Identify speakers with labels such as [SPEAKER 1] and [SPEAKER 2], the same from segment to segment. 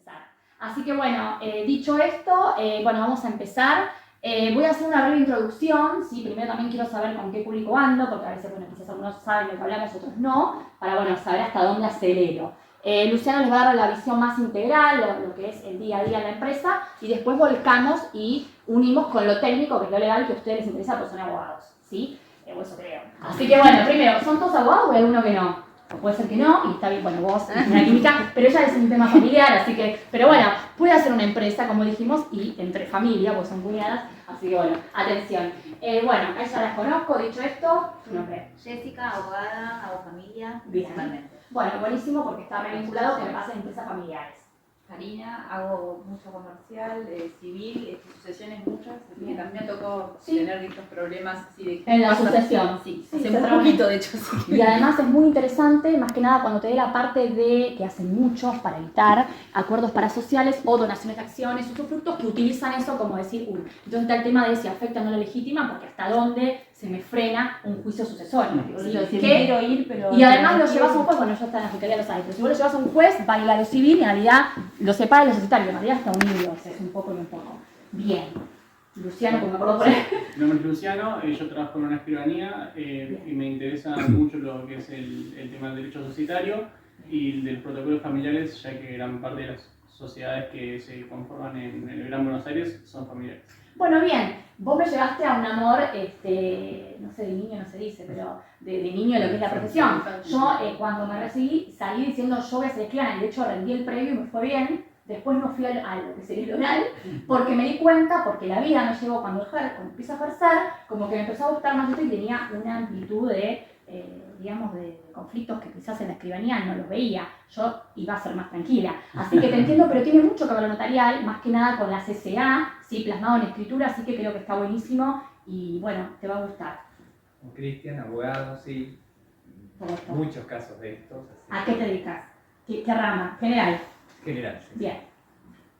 [SPEAKER 1] comenzar. Así que bueno, dicho esto, bueno, vamos a empezar. Voy a hacer una breve introducción, ¿sí? Primero también quiero saber con qué público ando, porque a veces, bueno, quizás algunos saben lo que hablamos, otros no, para, bueno, saber hasta dónde acelero. Luciano les va a dar la visión más integral, lo que es el día a día en la empresa, y después volcamos y unimos con lo técnico, que es lo legal, que a ustedes les interesa, porque son abogados, ¿sí? O eso creo. Así que bueno, primero, ¿son todos abogados o hay alguno que no? O puede ser que no, y está bien, bueno, vos, una química, pero ya es un tema familiar, así que, pero bueno, puede ser una empresa, como dijimos, y entre familia, pues son cuñadas, así que bueno, atención. Bueno, a ella las conozco, dicho esto, su nombre.
[SPEAKER 2] Jessica, abogada, hago familia,
[SPEAKER 1] Bien.
[SPEAKER 2] principalmente.
[SPEAKER 1] Bueno, buenísimo porque está re vinculado con lo que pasa en empresas familiares.
[SPEAKER 3] Karina, hago mucho comercial, civil, sucesiones muchas, así que
[SPEAKER 1] Bien.
[SPEAKER 3] también me tocó
[SPEAKER 1] Sí.
[SPEAKER 3] tener estos problemas así de...
[SPEAKER 1] En la sucesión.
[SPEAKER 3] Sí,
[SPEAKER 1] Sí,
[SPEAKER 3] hace
[SPEAKER 1] se
[SPEAKER 3] muy
[SPEAKER 1] trabaja.
[SPEAKER 3] poquito de hecho. Sí.
[SPEAKER 1] Y además es muy interesante, más que nada cuando te dé la parte de, que hacen muchos para evitar acuerdos parasociales o donaciones de acciones, usufructos que utilizan eso como decir, entonces está el tema de si afecta o no la legítima, porque hasta dónde se me frena un juicio sucesorio. ¿Sí?
[SPEAKER 3] Decir,
[SPEAKER 1] ¿Qué?
[SPEAKER 3] quiero ir, pero...
[SPEAKER 1] Y además lo llevas a un juez, bueno, ya está en la fiscalía, lo sabes, pero si vos lo llevas a un juez, va a ir a lo civil y en realidad lo separa de lo societario, en realidad está unido, o sea, es un poco y un poco. Bien. Luciano, como me acuerdo por ahí.
[SPEAKER 4] Mi nombre es Luciano, yo trabajo en una escribanía y me interesa mucho lo que es el tema del derecho societario y del protocolo familiares, ya que gran parte de las sociedades que se conforman en el Gran Buenos Aires son familiares.
[SPEAKER 1] Bueno, bien, vos me llevaste a un amor, no sé, de niño no se dice, pero de niño lo que es la profesión. Yo cuando me recibí salí diciendo yo voy a ser escribana y de hecho rendí el previo y me fue bien. Después no fui a lo que sería el oral, porque me di cuenta, porque la vida me llevó cuando empiezo a ejercer, como que me empezó a gustar más esto y tenía una amplitud de, digamos, de conflictos que quizás en la escribanía no los veía. Yo iba a ser más tranquila. Así que te entiendo, pero tiene mucho que ver lo notarial, más que nada con la CCA, sí, plasmado en escritura, así que creo que está buenísimo y bueno, te va a gustar.
[SPEAKER 5] Cristian, abogado, sí, muchos casos de estos.
[SPEAKER 1] ¿A qué te dedicas? ¿Qué rama? General.
[SPEAKER 5] General, sí.
[SPEAKER 1] Bien.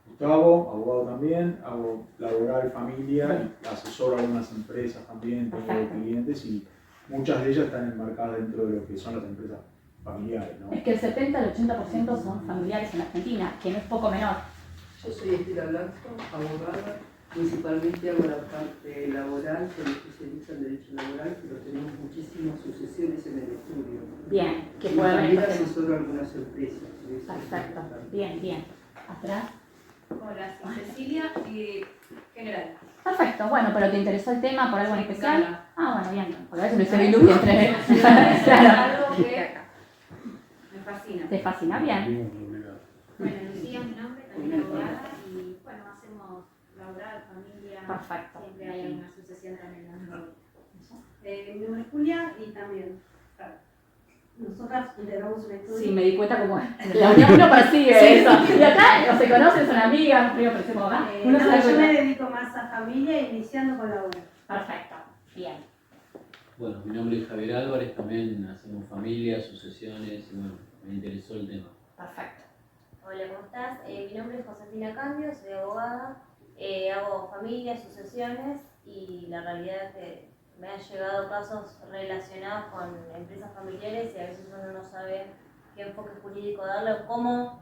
[SPEAKER 6] Gustavo, abogado también, hago laboral, familia, y asesoro a algunas empresas también, tengo clientes y muchas de ellas están enmarcadas dentro de lo que son las empresas familiares, ¿no?
[SPEAKER 1] Es que el 70 al 80% son familiares en Argentina, que no es poco menor.
[SPEAKER 7] Yo soy Estela Blanco, abogada, principalmente hago la parte laboral, soy especialista en derecho laboral, pero tenemos muchísimas sucesiones en el estudio.
[SPEAKER 1] Bien, que
[SPEAKER 7] Y
[SPEAKER 1] puede
[SPEAKER 7] también
[SPEAKER 1] haber.
[SPEAKER 7] asesoro a algunas empresas.
[SPEAKER 1] Perfecto, bien, bien. ¿Atrás?
[SPEAKER 3] Hola, soy Cecilia y general.
[SPEAKER 1] Perfecto, bueno, pero ¿te interesó el tema por algo en
[SPEAKER 3] Sí,
[SPEAKER 1] especial?
[SPEAKER 3] claro.
[SPEAKER 1] Ah, bueno, bien, porque a veces me hice Bilu y entré. Claro.
[SPEAKER 3] Algo que me fascina.
[SPEAKER 1] ¿Te fascina? Bien.
[SPEAKER 2] Bueno, Lucía es mi nombre, también abogada, y bueno, hacemos laboral, familia,
[SPEAKER 1] Perfecto.
[SPEAKER 2] siempre hay una sucesión también. Mi nombre es Julia y también, claro, nosotras integramos un estudio.
[SPEAKER 1] Sí, me di cuenta como la unión uno persigue eso. Y acá no se conocen, son amigas, pero parecemos acá. Uno se da
[SPEAKER 8] Yo me
[SPEAKER 1] cuenta.
[SPEAKER 8] dedico más a familia, iniciando con la obra.
[SPEAKER 1] Perfecto, bien.
[SPEAKER 9] Bueno, mi nombre es Javier Álvarez, también hacemos familia, sucesiones, y bueno, me interesó el tema.
[SPEAKER 1] Perfecto.
[SPEAKER 2] Hola, ¿cómo estás? Mi nombre es Josefina Cambio, soy abogada, hago familia, sucesiones y la realidad es que me han llegado casos relacionados con empresas familiares y a veces uno no sabe qué enfoque jurídico darle o cómo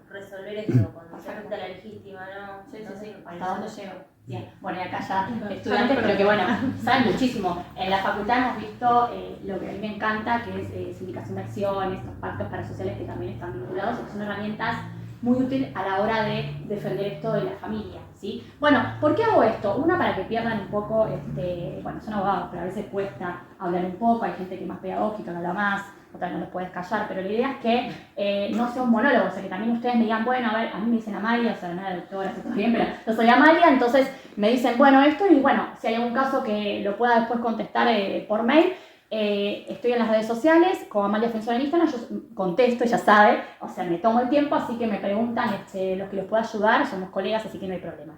[SPEAKER 2] resolver eso cuando se afecta a la legítima, ¿no?
[SPEAKER 1] Sí,
[SPEAKER 2] Entonces,
[SPEAKER 1] ¿hasta dónde llego? Bien. Bueno, y acá ya estudiantes, pero que bueno, saben muchísimo. En la facultad hemos visto lo que a mí me encanta, que es sindicación de acciones, estos pactos parasociales que también están vinculados y que son herramientas muy útiles a la hora de defender esto de la familia, ¿sí? Bueno, ¿por qué hago esto? Una, para que pierdan un poco, bueno, son abogados, pero a veces cuesta hablar un poco, hay gente que es más pedagógica, no habla más, otra no los puedes callar, pero la idea es que no sea un monólogo, o sea, que también ustedes me digan, bueno, a ver, a mí me dicen Amalia, o sea, no era doctora, está bien, pero yo soy Amalia, entonces me dicen, bueno, esto, y bueno, si hay algún caso que lo pueda después contestar por mail, estoy en las redes sociales, como Amalia Defensora en Instagram, yo contesto, ya sabe, o sea, me tomo el tiempo, así que me preguntan los que los pueda ayudar, somos colegas, así que no hay problema.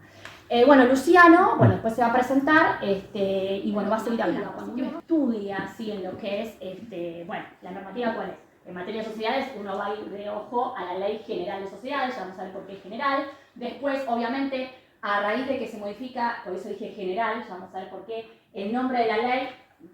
[SPEAKER 1] Bueno, Luciano, bueno, después se va a presentar y bueno, va a seguir hablando. Cuando uno estudia así en lo que es, bueno, la normativa cuál es. En materia de sociedades uno va a ir de ojo a la Ley General de Sociedades, ya vamos a ver por qué es general. Después, obviamente, a raíz de que se modifica, por eso dije general, ya vamos a ver por qué, el nombre de la ley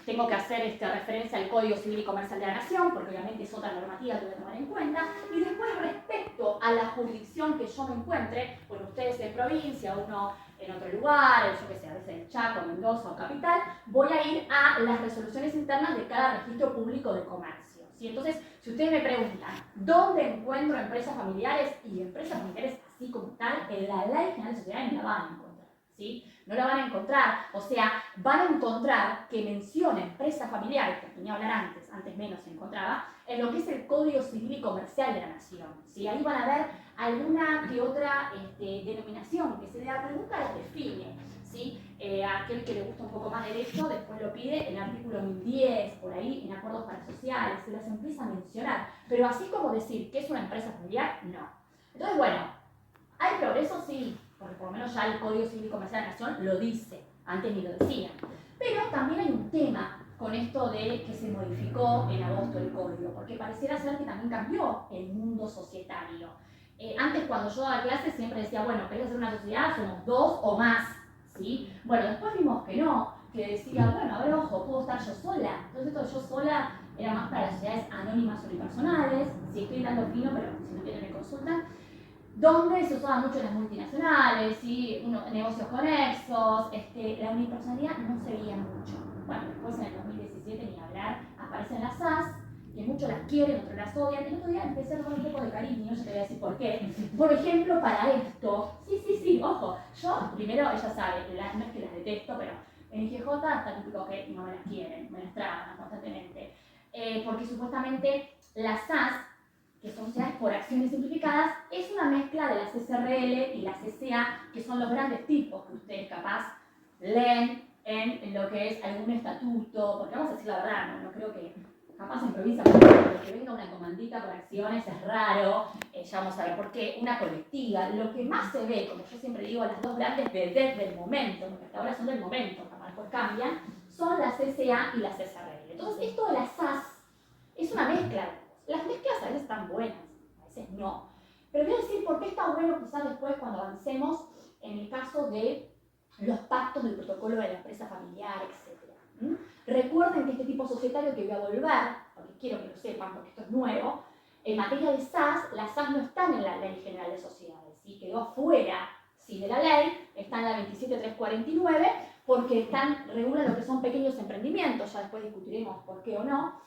[SPEAKER 1] tengo que hacer referencia al Código Civil y Comercial de la Nación, porque obviamente es otra normativa que voy a tomar en cuenta. Y después, respecto a la jurisdicción que yo me encuentre, bueno, ustedes en provincia, uno en otro lugar, yo que sé, a veces en Chaco, Mendoza o Capital, voy a ir a las resoluciones internas de cada registro público de comercio. ¿Sí? Entonces, si ustedes me preguntan, ¿dónde encuentro empresas familiares? Y empresas familiares así como tal, en la Ley General de Sociedades no la van a encontrar, ¿sí? No la van a encontrar, o sea, van a encontrar que menciona empresas familiares, que tenía que hablar antes menos se encontraba, en lo que es el Código Civil y Comercial de la Nación, ¿sí? Ahí van a ver alguna que otra denominación que se le da, pero nunca la define, ¿sí? A aquel que le gusta un poco más derecho, después lo pide en el artículo 1010, por ahí, en acuerdos parasociales, se las empieza a mencionar, pero así como decir que es una empresa familiar, no. Entonces, bueno, ¿hay progreso? Sí, porque por lo menos ya el Código Civil y Comercial de la Nación lo dice, antes ni lo decía. Pero también hay un tema con esto de que se modificó en agosto el código, porque pareciera ser que también cambió el mundo societario. Antes cuando yo daba clases siempre decía, bueno, ¿querés hacer una sociedad? Somos 2 o más, ¿sí? Bueno, después vimos que no, que decía, bueno, a ver, ojo, puedo estar yo sola. Entonces esto de yo sola era más para las sociedades anónimas unipersonales, sí, estoy dando fino, pero si no quieren me consultan, donde se usaba mucho en las multinacionales, ¿sí? Negocios conexos, la unipersonalidad no se veía mucho. Bueno, después en el 2017, ni hablar, aparecen las SAS, que muchos las quieren, otros las odian. El otro día empecé a tomar un poco de cariño, yo te voy a decir por qué. Por ejemplo, para esto, sí, ojo, yo primero, ella sabe, no es que las detesto, pero en IGJ está típico que no me las quieren, me las traban constantemente. Porque supuestamente las SAS, que son sociedades por acciones simplificadas, es una mezcla de las SRL y las SA, que son los grandes tipos que ustedes capaz leen en lo que es algún estatuto, porque vamos a decir la verdad, no creo que capaz en provincia, que venga una comandita por acciones es raro, ya vamos a ver por qué, una colectiva, lo que más se ve, como yo siempre digo, las dos grandes desde el momento, porque hasta ahora son del momento, capaz después cambian, son las SA y las SRL. Entonces esto de las SAS es una mezcla. Las mezclas a veces están buenas, a veces no. Pero voy a decir por qué está bueno quizás después cuando avancemos en el caso de los pactos del protocolo de la empresa familiar, etc. Recuerden que este tipo societario que voy a volver, porque quiero que lo sepan porque esto es nuevo, en materia de SAS, las SAS no están en la Ley General de Sociedades, ¿sí? Quedó afuera, ¿sí?, de la ley, está en la 27349, porque regulan lo que son pequeños emprendimientos, ya después discutiremos por qué o no.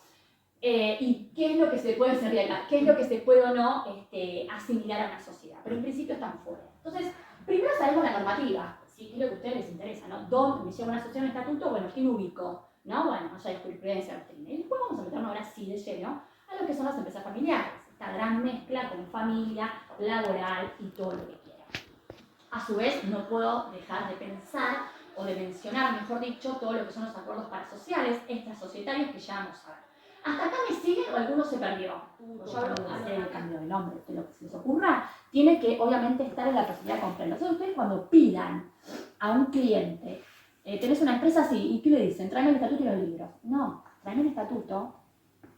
[SPEAKER 1] Y qué es lo que se puede hacer realidad, qué es lo que se puede o no asimilar a una sociedad, pero en principio están fuera. Entonces, primero sabemos la normativa, ¿sí? ¿Qué es lo que a ustedes les interesa? ¿No? ¿Dónde me lleva una asociación en estatuto? Bueno, ¿quién ubico? ¿No? Bueno, allá hay jurisprudencia, doctrina. Y después vamos a meternos ahora sí de lleno a lo que son las empresas familiares, esta gran mezcla con familia, laboral y todo lo que quieran. A su vez, no puedo dejar de pensar o de mencionar, mejor dicho, todo lo que son los acuerdos parasociales, extrasocietarios que ya vamos a ver. ¿Hasta acá me siguen o alguno se perdió? Yo hablo de cambio de nombre, de lo que se les ocurra, tiene que obviamente estar en la posibilidad de comprarlo. Entonces ustedes cuando pidan a un cliente, tenés una empresa así, ¿y qué le dicen? Tráeme el estatuto y los libros. No, tráeme el estatuto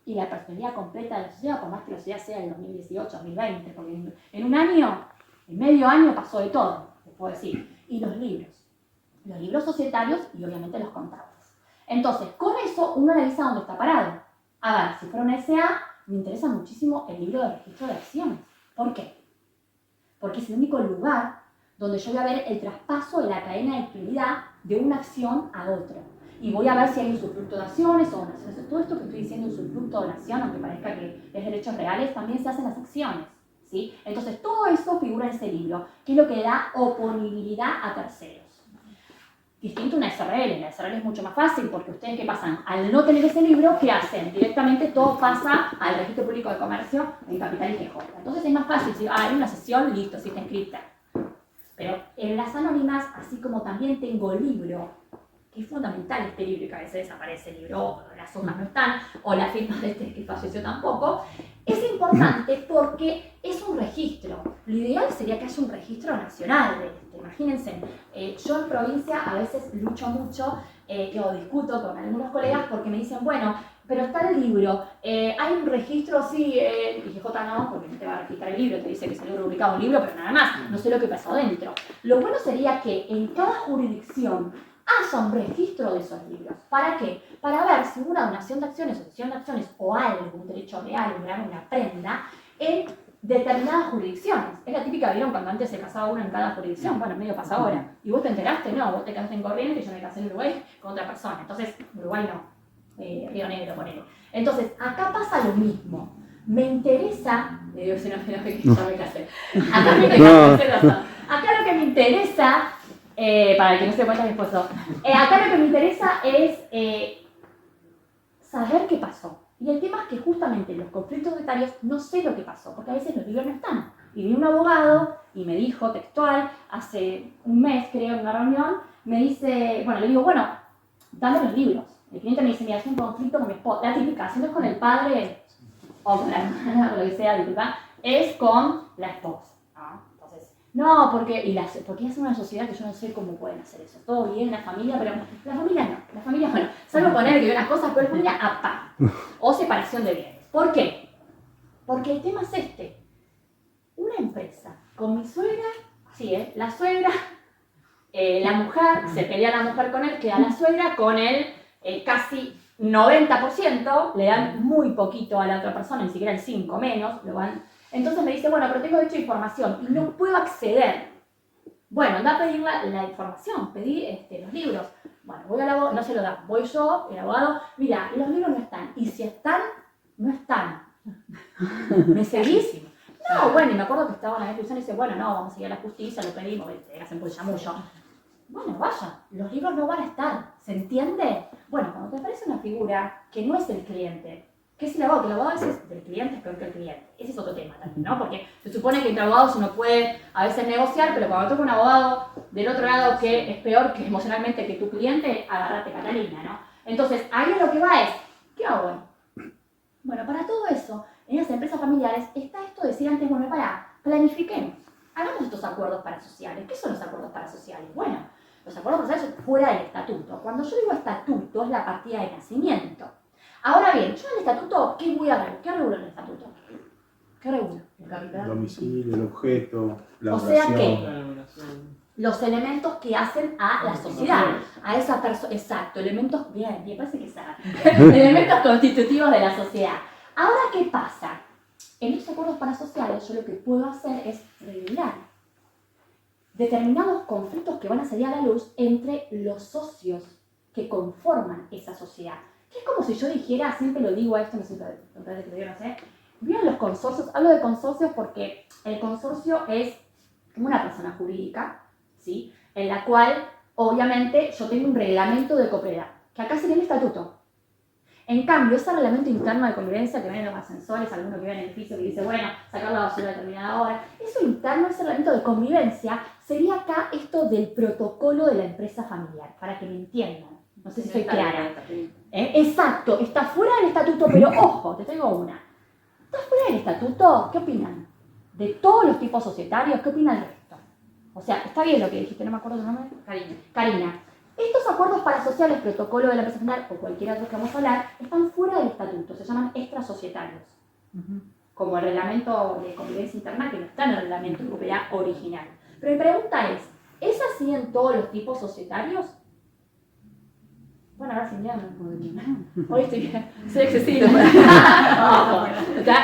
[SPEAKER 1] y la personalidad completa de la sociedad, por más que la sociedad sea del 2018, 2020, porque en un año, en medio año pasó de todo, les puedo decir. Y los libros societarios y obviamente los contables. Entonces, con eso uno analiza dónde está parado. A ver, si fuera una SA, me interesa muchísimo el libro de registro de acciones. ¿Por qué? Porque es el único lugar donde yo voy a ver el traspaso de la cadena de prioridad de una acción a otra. Y voy a ver si hay usufructo de acciones o donaciones. Todo esto que estoy diciendo, usufructo o donación, aunque parezca que es derechos reales, también se hacen las acciones, ¿sí? Entonces, todo eso figura en ese libro, que es lo que le da oponibilidad a terceros. Distinto a una SRL. La SRL es mucho más fácil porque ustedes, ¿qué pasan? Al no tener ese libro, ¿qué hacen? Directamente todo pasa al Registro Público de Comercio en Capital y IGJ. Entonces es más fácil decir, hay una sesión, listo, sí está inscrita. Pero en las anónimas, así como también tengo libro, que es fundamental este libro y que a veces desaparece el libro, o las sumas no están, o la firma de este que falleció tampoco, es importante porque es un registro. Lo ideal sería que haya un registro nacional de esto. Imagínense, yo en provincia a veces lucho mucho o discuto con algunos colegas porque me dicen, bueno, pero está el libro, hay un registro, sí, IGJ no, porque no te va a registrar el libro, te dice que se le ha publicado un libro, pero nada más, no sé lo que pasó dentro. Lo bueno sería que en cada jurisdicción haya un registro de esos libros. ¿Para qué? Para ver si hubo una donación de acciones o cesión de acciones o algún derecho real, una prenda, en determinadas jurisdicciones. Es la típica, ¿vieron? Cuando antes se casaba uno en cada jurisdicción, bueno, medio pasa ahora. ¿Y vos te enteraste? No, vos te casaste en Corrientes y yo me casé en Uruguay con otra persona. Entonces, Uruguay no, Río Negro, ponele. Entonces, acá pasa lo mismo. Me interesa, le digo, si no, que yo me casé. Acá lo que me interesa, para el que no se dé cuenta mi esposo, acá lo que me interesa es saber qué pasó. Y el tema es que justamente en los conflictos etarios no sé lo que pasó, porque a veces los libros no están. Y vi un abogado y me dijo textual, hace un mes creo en una reunión, me dice, bueno, le digo, bueno, dame los libros. El cliente me dice, mira, es un conflicto con mi esposa, la típica, si no es con el padre o con la hermana o lo que sea, disculpa, es con la esposa. ¿No? Entonces, no, porque es una sociedad que yo no sé cómo pueden hacer eso. Todo bien, la familia, pero la familia no. La familia, bueno, salvo poner que ve unas cosas, pero la familia aparte. O separación de bienes. ¿Por qué? Porque el tema es este. Una empresa con mi suegra, así la suegra, la mujer, se pelea la mujer con él, queda la suegra con él casi 90%, le dan muy poquito a la otra persona, ni siquiera el 5 menos, lo van. Entonces me dice, bueno, pero tengo derecho a información y no puedo acceder. Bueno, anda a pedir la información, pedí los libros. Bueno, voy al abogado, no se lo da, voy yo, el abogado, mira, los libros no están, y si están, no están. ¿Me seguís? No, bueno, y me acuerdo que estaba en la discusión y dice, bueno, no, vamos a ir a la justicia, lo pedimos, te hacen por chamullo. Bueno, vaya, los libros no van a estar, ¿se entiende? Bueno, cuando te aparece una figura que no es el cliente, que es el abogado, que el abogado a veces del cliente es peor que el cliente, ese es otro tema también, ¿no? Porque se supone que entre abogados uno puede a veces negociar, pero cuando toca un abogado del otro lado que es peor que emocionalmente que tu cliente, agárrate Catalina, ¿no? Entonces, ahí lo que va es, ¿qué hago? Bueno, para todo eso, en las empresas familiares está esto de decir antes, bueno, planifiquemos, hagamos estos acuerdos parasociales. ¿Qué son los acuerdos parasociales? Bueno, los acuerdos parasociales son fuera del estatuto. Cuando yo digo estatuto, es la partida de nacimiento. Ahora bien, yo en el estatuto, ¿qué voy a ver? ¿Qué regulo en el estatuto? ¿Qué regulo? El capital.
[SPEAKER 6] El domicilio, el objeto, la
[SPEAKER 1] O sea que
[SPEAKER 4] Claro,
[SPEAKER 1] los elementos que hacen a la sociedad, a esa persona, exacto, elementos, bien, parece que sabe, elementos constitutivos de la sociedad. Ahora, ¿qué pasa? En estos acuerdos parasociales yo lo que puedo hacer es regular determinados conflictos que van a salir a la luz entre los socios que conforman esa sociedad. Que es como si yo dijera, siempre lo digo a esto, no sé, no sé, ¿vieron los consorcios? Hablo de consorcios porque el consorcio es como una persona jurídica, ¿sí? En la cual, obviamente, yo tengo un reglamento de copropiedad, que acá sería el estatuto. En cambio, ese reglamento interno de convivencia que ven en los ascensores, alguno que ve en el edificio que dice, bueno, sacar la basura a determinada hora, eso interno, ese reglamento de convivencia, sería acá esto del protocolo de la empresa familiar, para que me entiendan. No sé si soy clara. Exacto, está fuera del estatuto, pero ojo, te traigo una. ¿Está fuera del estatuto? ¿Qué opinan? De todos los tipos societarios, ¿qué opinan del resto? O sea, está bien lo que dijiste, no me acuerdo tu nombre. Karina. Estos acuerdos parasociales, protocolo de la empresa familiar o cualquier otro que vamos a hablar, están fuera del estatuto, se llaman extrasocietarios. Como el reglamento de convivencia interna que no está en el reglamento de propiedad original. Pero mi pregunta ¿es así en todos los tipos societarios? Bueno, ahora sí, ya no. Hoy soy excesiva.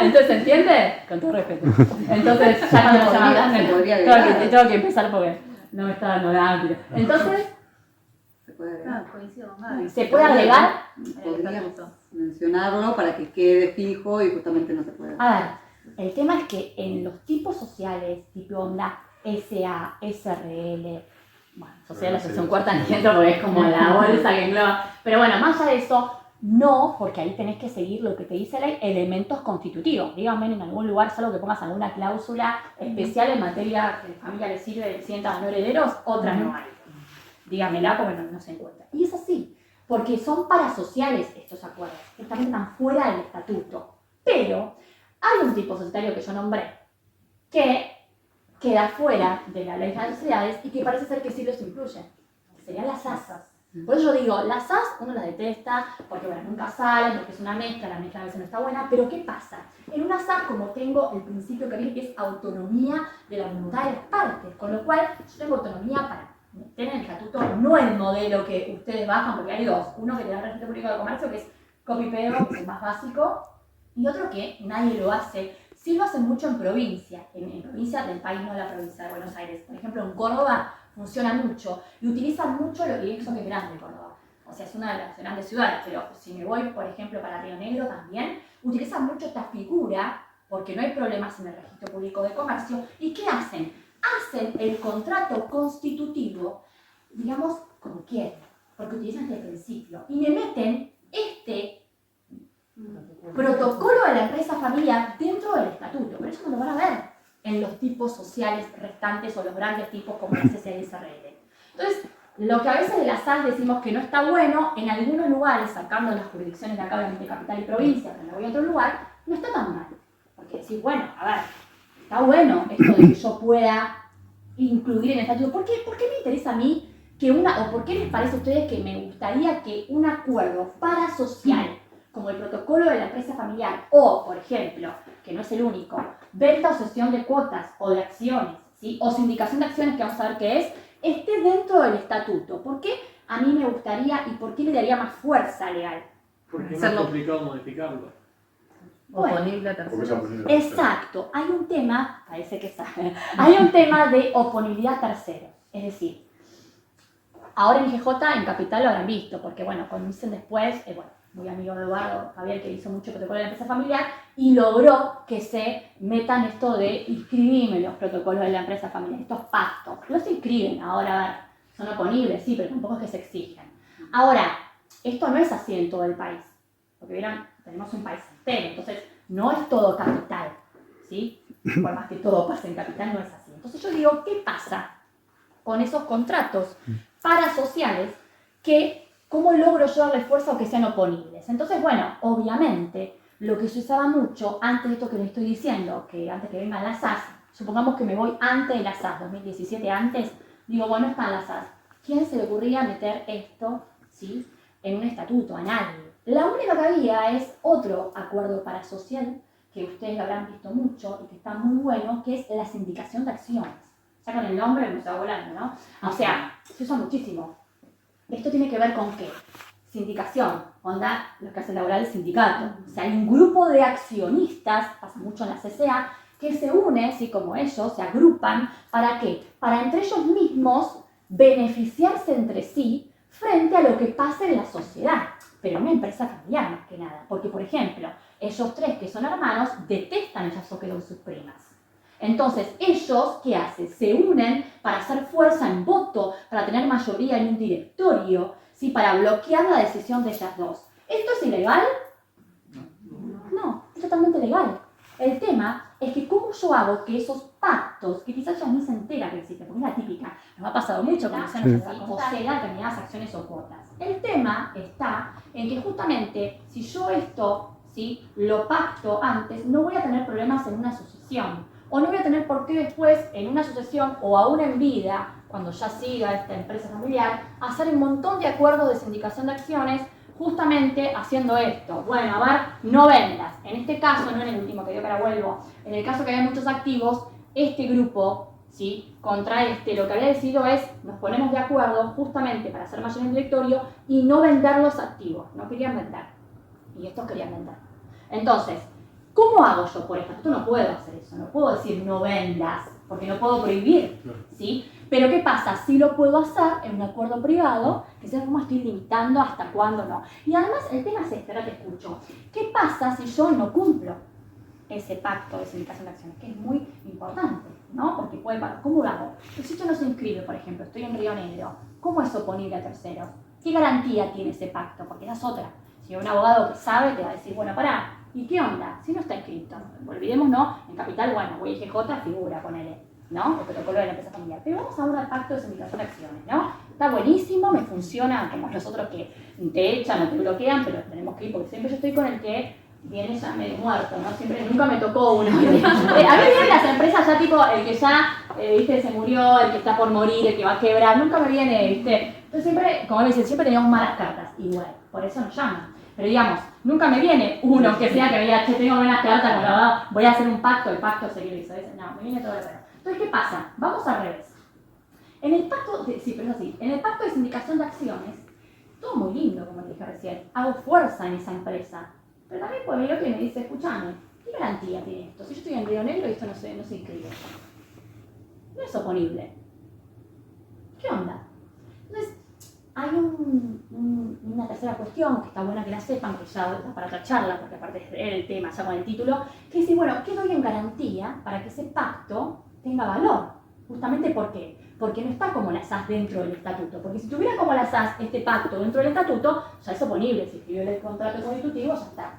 [SPEAKER 1] Entonces, ¿se entiende? Con todo respeto. Entonces, ya cuando se llama, tengo que empezar porque no me está dando nada. Entonces,
[SPEAKER 8] Coincido con Gaby.
[SPEAKER 1] ¿se puede agregar?
[SPEAKER 10] Podríamos mencionarlo para que quede fijo y justamente no se puede.
[SPEAKER 1] A ver, el tema es que en los tipos sociales, tipo onda SA, SRL, bueno, social la sección cuarta no entiendo porque es como la bolsa que engloba, pero bueno, más allá de eso, no, porque ahí tenés que seguir lo que te dice la ley, elementos constitutivos. Díganme en algún lugar, salvo que pongas alguna cláusula especial en materia que a familia le sirve sientas no herederos, otra no hay. Dígamela porque no se encuentra. Y es así, porque son parasociales estos acuerdos, justamente están fuera del estatuto. Pero hay un tipo societario que yo nombré, que queda fuera de la ley de las sociedades y que parece ser que sí los incluye. Serían las ASAS. Por eso yo digo, las AS uno las detesta, porque bueno, nunca salen, porque es una mezcla, la mezcla a veces no está buena, pero ¿qué pasa? En una SAS, como tengo el principio que es autonomía de la voluntad de las partes, con lo cual yo tengo autonomía para meter en el estatuto no el modelo que ustedes bajan, porque hay dos. Uno que te da el registro público de comercio, que es copy-pego, que es el más básico, y otro que nadie lo hace. Sí lo hacen mucho en provincia, en provincias del país, no en la provincia de Buenos Aires. Por ejemplo, en Córdoba funciona mucho y utilizan mucho lo que es grande Córdoba. O sea, es una de las grandes ciudades, pero si me voy, por ejemplo, para Río Negro también, utilizan mucho esta figura porque no hay problemas en el registro público de comercio. ¿Y qué hacen? Hacen el contrato constitutivo, digamos, como quieren, porque utilizan este principio y le meten este protocolo de la empresa familiar dentro del estatuto, pero eso no lo van a ver en los tipos sociales restantes o los grandes tipos como la CCA y SRL. Entonces, lo que a veces de la SAL decimos que no está bueno, en algunos lugares, sacando las jurisdicciones de acá, obviamente capital y provincia, pero me voy a otro lugar, no está tan mal. Porque decís, bueno, a ver, está bueno esto de que yo pueda incluir en el estatuto. ¿Por qué me interesa a mí que o por qué les parece a ustedes que me gustaría que un acuerdo parasocial, como el protocolo de la empresa familiar, o, por ejemplo, que no es el único, venta o cesión de cuotas o de acciones, ¿sí? O sindicación de acciones, que vamos a ver qué es, esté dentro del estatuto? ¿Por qué a mí me gustaría y por qué le daría más fuerza legal?
[SPEAKER 4] Porque es más complicado modificarlo.
[SPEAKER 1] Bueno,
[SPEAKER 8] Oponible a terceros.
[SPEAKER 1] exacto, hay un tema, parece que sabe, hay un tema de oponibilidad a terceros. Es decir, ahora en GJ, en Capital lo habrán visto, porque bueno, conocen después, bueno, muy amigo de Eduardo Javier, que hizo mucho protocolo de la empresa familiar, y logró que se metan esto de inscribirme los protocolos de la empresa familiar, estos pactos. Los inscriben, ahora, a ver, son oponibles, sí, pero tampoco es que se exigen. Ahora, esto no es así en todo el país, porque vieron, tenemos un país entero, entonces no es todo capital, ¿sí? Por más que todo pase en capital, no es así. Entonces yo digo, ¿qué pasa con esos contratos parasociales que cómo logro yo darle fuerza o que sean oponibles? Entonces, bueno, obviamente, lo que se usaba mucho antes de esto que les estoy diciendo, que antes que vengan las SAS, supongamos que me voy antes de las SAS, 2017 antes, digo, bueno, están las SAS. ¿Quién se le ocurría meter esto, sí, en un estatuto? A nadie. La única que había es otro acuerdo parasocial, que ustedes lo habrán visto mucho y que está muy bueno, que es la sindicación de acciones. Ya con el nombre me está volando, ¿no? O sea, se usa muchísimo. ¿Esto tiene que ver con qué? Sindicación, onda, lo que hace elaborar el sindicato. O sea, hay un grupo de accionistas, pasa mucho en la CCA, que se une, ¿sí? Como ellos, se agrupan, ¿para qué? Para entre ellos mismos beneficiarse entre sí frente a lo que pasa en la sociedad, pero en una empresa familiar más que nada. Porque, por ejemplo, ellos tres que son hermanos detestan el yazo que son sus primas. Entonces, ellos, ¿qué hacen? Se unen para hacer fuerza en voto, para tener mayoría en un directorio, ¿sí? Para bloquear la decisión de ellas dos. ¿Esto es ilegal? No, es totalmente legal. El tema es que cómo yo hago que esos pactos, que quizás ya ni se entera que existen, porque es la típica, nos ha pasado mucho con ancianos así, posea determinadas acciones o cuotas. El tema está en que justamente, si yo esto, ¿sí? Lo pacto antes, no voy a tener problemas en una sucesión. O no voy a tener por qué después, en una sucesión o aún en vida, cuando ya siga esta empresa familiar, hacer un montón de acuerdos de sindicación de acciones justamente haciendo esto. Bueno, a ver, no vendas. En este caso, no en el último que dio, para vuelvo, en el caso que había muchos activos, este grupo, ¿sí? Contra lo que había decidido es, nos ponemos de acuerdo justamente para hacer mayor en el directorio y no vender los activos. No querían vender. Y estos querían vender. Entonces, ¿cómo hago yo por estatuto? No puedo hacer eso, no puedo decir no vendas, porque no puedo prohibir, ¿sí? Pero ¿qué pasa? Sí lo puedo hacer en un acuerdo privado, que sea como estoy limitando hasta cuándo no. Y además el tema es este, ahora te escucho. ¿Qué pasa si yo no cumplo ese pacto de sindicación de acciones? Que es muy importante, ¿no? Porque puede pasar, ¿cómo lo hago? Pero si yo no se inscribe, por ejemplo, estoy en Río Negro, ¿cómo es oponible a terceros? ¿Qué garantía tiene ese pacto? Porque esa es otra. Si hay un abogado que sabe, te va a decir, bueno, pará, ¿y qué onda? Si no está escrito. Olvidemos, ¿no? En Capital, bueno, IGJ figura, ponele, ¿no? El protocolo de la empresa familiar. Pero vamos a un pacto de sindicación de acciones, ¿no? Está buenísimo, me funciona como los otros que te echan o te bloquean, pero tenemos que ir, porque siempre yo estoy con el que viene ya medio muerto, ¿no? Siempre, nunca me tocó uno. A mí vienen las empresas ya tipo, el que ya, viste, se murió, el que está por morir, el que va a quebrar, nunca me viene, viste. Entonces siempre, como me dicen, siempre teníamos malas cartas, y bueno, por eso nos llaman. Pero digamos, nunca me viene uno que sea que me diga, che, tengo buenas cartas, con el abogado, voy a hacer un pacto, el pacto se hizo. No, me viene todo de bueno. Entonces, ¿qué pasa? Vamos al revés. En el pacto de, sí, pero es así, en el pacto de sindicación de acciones, todo muy lindo, como le dije recién, hago fuerza en esa empresa, pero también puede venir otro y me dice, escúchame, ¿qué garantía tiene esto? Si yo estoy en Río Negro y esto no se inscribe. No es oponible. ¿Qué onda? Entonces, hay una tercera cuestión que está buena que la sepan, que ya está para otra charla, porque aparte es el tema, ya con el título, que es decir, bueno, ¿qué doy en garantía para que ese pacto tenga valor? Justamente ¿por qué? Porque no está como la SAS dentro del estatuto. Porque si tuviera como la SAS este pacto dentro del estatuto, ya es oponible. Si escribió el contrato constitutivo, ya está.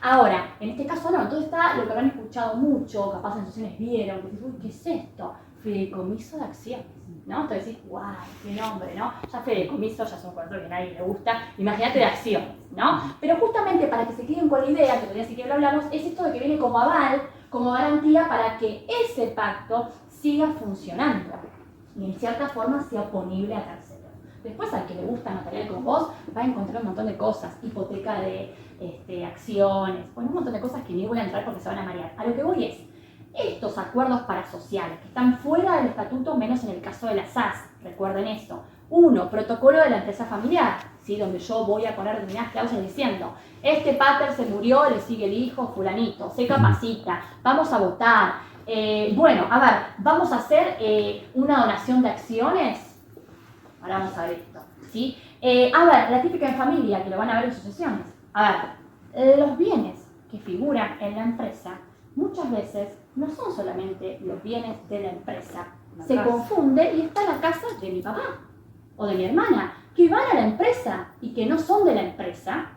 [SPEAKER 1] Ahora, en este caso no. Entonces está lo que habrán escuchado mucho, capaz en sesiones vieron, que dicen, uy, ¿qué es esto? Fideicomiso de acciones, ¿no? Entonces decís, guau, qué nombre, ¿no? Ya fideicomiso ya son cuatro que a nadie le gusta. Imagínate de acciones, ¿no? Pero justamente para que se queden con la idea, que todavía sí que lo hablamos, es esto de que viene como aval, como garantía para que ese pacto siga funcionando y en cierta forma sea oponible a terceros. Después al que le gusta notarial con vos va a encontrar un montón de cosas, hipoteca de acciones, bueno, un montón de cosas que ni voy a entrar porque se van a marear. A lo que voy es, estos acuerdos parasociales que están fuera del estatuto, menos en el caso de la SAS, recuerden eso. Uno, protocolo de la empresa familiar, ¿sí? Donde yo voy a poner determinadas cláusulas diciendo, este pater se murió, le sigue el hijo fulanito, se capacita, vamos a votar. Bueno, a ver, vamos a hacer una donación de acciones. Ahora vamos a ver esto, ¿sí? A ver, la típica en familia, que lo van a ver en sucesiones. A ver, los bienes que figuran en la empresa muchas veces no son solamente los bienes de la empresa. Se confunde y está la casa de mi papá o de mi hermana, que van a la empresa y que no son de la empresa,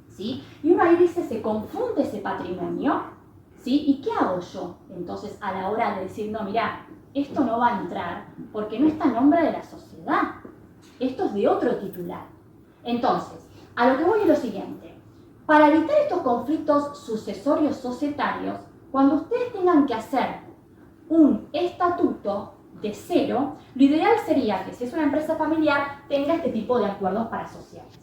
[SPEAKER 1] ¿sí? Y uno ahí dice, se confunde ese patrimonio, ¿sí? ¿Y qué hago yo? Entonces, a la hora de decir, no, mirá, esto no va a entrar porque no está en nombre de la sociedad. Esto es de otro titular. Entonces, a lo que voy es lo siguiente. Para evitar estos conflictos sucesorios societarios, cuando ustedes tengan que hacer un estatuto de cero, lo ideal sería que si es una empresa familiar tenga este tipo de acuerdos parasociales.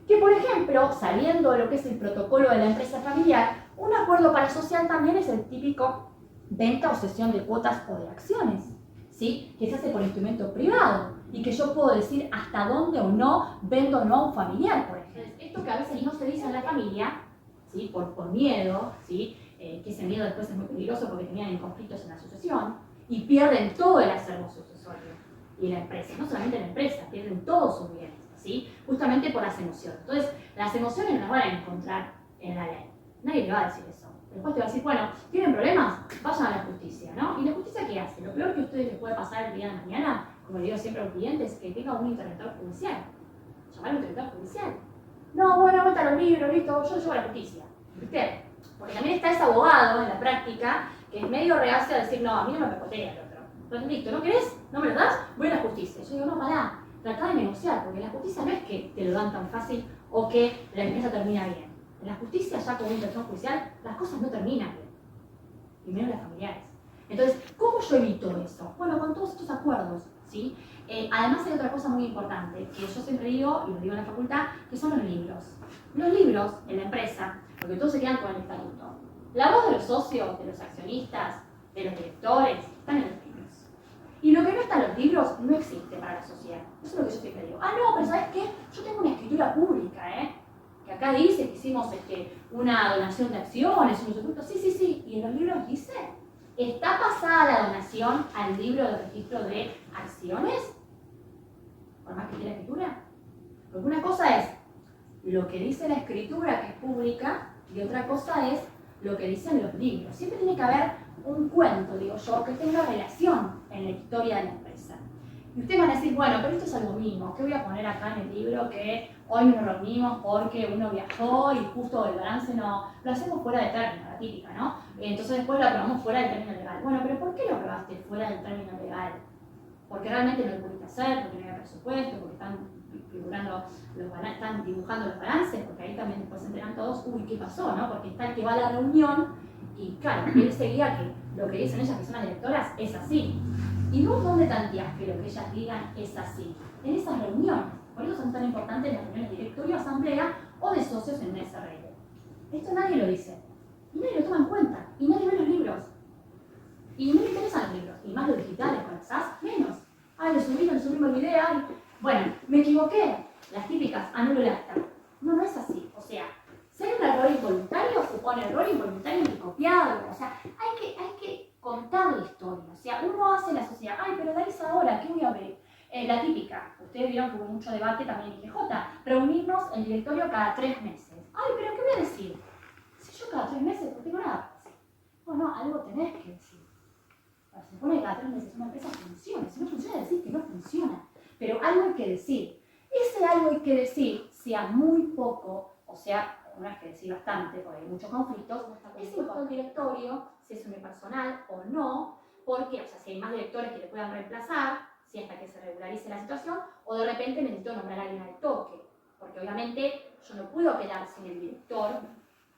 [SPEAKER 1] Que por ejemplo, saliendo de lo que es el protocolo de la empresa familiar, un acuerdo parasocial también es el típico venta o cesión de cuotas o de acciones, ¿sí? Que se hace por instrumento privado y que yo puedo decir hasta dónde o no vendo o no a un familiar, por ejemplo. Esto que a veces no se dice en la familia, ¿sí? Por miedo, ¿sí? Que ese miedo después es muy peligroso porque tenían conflictos en la sucesión y pierden todo el acervo sucesorio y la empresa, no solamente la empresa, pierden todos sus bienes, ¿sí? Justamente por las emociones. Entonces, las emociones no las van a encontrar en la ley. Nadie te va a decir eso. Después te va a decir, bueno, ¿tienen problemas? Vayan a la justicia, ¿no? ¿Y la justicia qué hace? Lo peor que a ustedes les puede pasar el día de mañana, como le digo siempre a los clientes, es que tenga un interventor judicial. Llamar a un interventor judicial. No, bueno, vuelta los libros, listo, yo llevo a la justicia. ¿Viste? Porque también está ese abogado en la práctica que es medio reacio a decir, no, a mí no me pecotea el otro. Entonces, listo, ¿no querés? ¿No me lo das? Voy a la justicia. Yo digo, no, pará, tratá de negociar, porque la justicia no es que te lo dan tan fácil o que la empresa termina bien. En la justicia, ya con una intención judicial, las cosas no terminan bien. Y menos las familiares. Entonces, ¿cómo yo evito eso? Bueno, con todos estos acuerdos, ¿sí? Además hay otra cosa muy importante, que yo siempre digo, y lo digo en la facultad, que son los libros. Los libros en la empresa, porque todos se quedan con el estatuto. La voz de los socios, de los accionistas, de los directores, están en los libros. Y lo que no está en los libros no existe para la sociedad. Eso es lo que yo siempre digo. Ah, no, pero ¿sabes qué? Yo tengo una escritura pública, que acá dice que hicimos una donación de acciones, un usufructo. Sí. Y en los libros dice, ¿está pasada la donación al libro de registro de acciones? Por más que esté la escritura. Porque una cosa es lo que dice la escritura, que es pública, y otra cosa es lo que dicen los libros. Siempre tiene que haber un cuento, digo yo, que tenga relación en la historia de la empresa. Y ustedes van a decir, bueno, pero esto es algo mínimo. ¿Qué voy a poner acá en el libro que hoy nos reunimos porque uno viajó y justo el balance no... Lo hacemos fuera de término, la típica, ¿no? Entonces después lo aprobamos fuera del término legal. Bueno, pero ¿por qué lo aprobaste fuera del término legal? Porque realmente no lo pudiste hacer, porque no había presupuesto, porque están figurando están dibujando los balances, porque ahí también después se enteran todos, uy, ¿qué pasó? ¿No? Porque está el que va a la reunión y claro, él seguía que lo que dicen ellas, que son las directoras, es así. ¿Y vos dónde tanteás que lo que ellas digan es así? En esas reuniones. Por eso son tan importantes las reuniones de directorio, asamblea o de socios en una SRL. Esto nadie lo dice. Y nadie lo toma en cuenta. Y nadie ve los libros. Y no le interesan los libros. Y más los digitales con las SAS, menos. Ah, lo subí, no equivoqué. Las típicas, anulo el acta. No, no es así. O sea, si hay un error involuntario, supone error involuntario y copiado. O sea, hay que contar la historia. O sea, uno hace la sociedad, ay, pero Darisa ahora, ¿qué voy a ver? La típica, ustedes vieron que hubo mucho debate también en IGJ, reunirnos el directorio cada 3 meses. Ay, pero ¿qué voy a decir? Si yo cada 3 meses no tengo nada para decir. Bueno, algo tenés que decir. Se supone que cada 3 meses una empresa funciona. Si no funciona, decir que no funciona. Pero algo hay que decir. Ese algo hay que decir, sea muy poco, o sea, no hay que decir bastante, porque hay muchos conflictos, es impuesto al directorio, si es unipersonal o no, porque, o sea, si hay más directores que le puedan reemplazar, si hasta que se regularice la situación, o de repente necesito nombrar a alguien al toque, porque obviamente yo no puedo quedar sin el director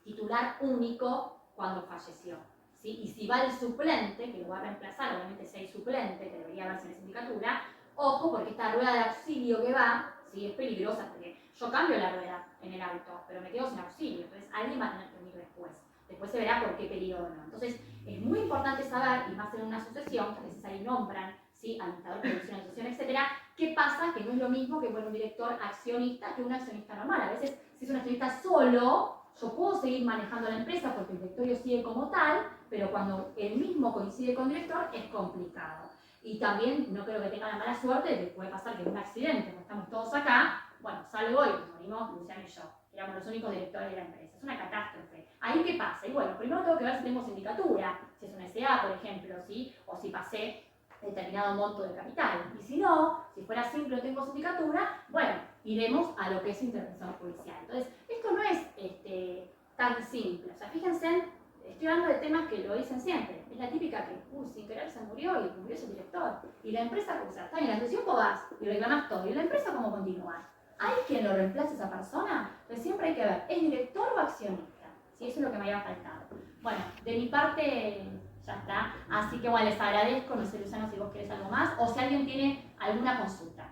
[SPEAKER 1] titular único cuando falleció. ¿Sí? Y si va el suplente, que lo va a reemplazar, obviamente si hay suplente, que debería verse en la sindicatura, ojo, porque esta rueda de auxilio que va, ¿sí? Es peligrosa, porque yo cambio la rueda en el auto, pero me quedo sin auxilio, entonces alguien va a tener que venir después. Después se verá por qué periodo no. Entonces, es muy importante saber, y más en una sucesión, que a veces ahí nombran, ¿sí? Administrador, producción, asociación, etc. ¿Qué pasa? Que no es lo mismo que un director accionista que un accionista normal. A veces, si es un accionista solo, yo puedo seguir manejando la empresa porque el directorio sigue como tal, pero cuando el mismo coincide con el director es complicado. Y también no creo que tenga la mala suerte de que puede pasar que en un accidente, cuando estamos todos acá, bueno, salgo y nos morimos Luciano y yo, que éramos los únicos directores de la empresa. Es una catástrofe. ¿Ahí qué pasa? Y bueno, primero tengo que ver si tengo sindicatura, si es una SA, por ejemplo, ¿sí? O si pasé determinado monto de capital. Y si no, si fuera simple o tengo sindicatura, bueno, iremos a lo que es intervención policial. Entonces, esto no es tan simple. O sea, fíjense, estoy hablando de temas que lo dicen siempre. Es la típica que, sin querer se murió y murió ese director. Y la empresa, o sea, está en la sesión, vos vas y reclamás todo. ¿Y la empresa cómo continúa? ¿Hay quien lo reemplace a esa persona? Pues siempre hay que ver, ¿es director o accionista? ¿Sí? Eso es lo que me había faltado. Bueno, de mi parte ya está. Así que bueno, les agradezco. No sé, Luciano, si vos querés algo más o si alguien tiene alguna consulta.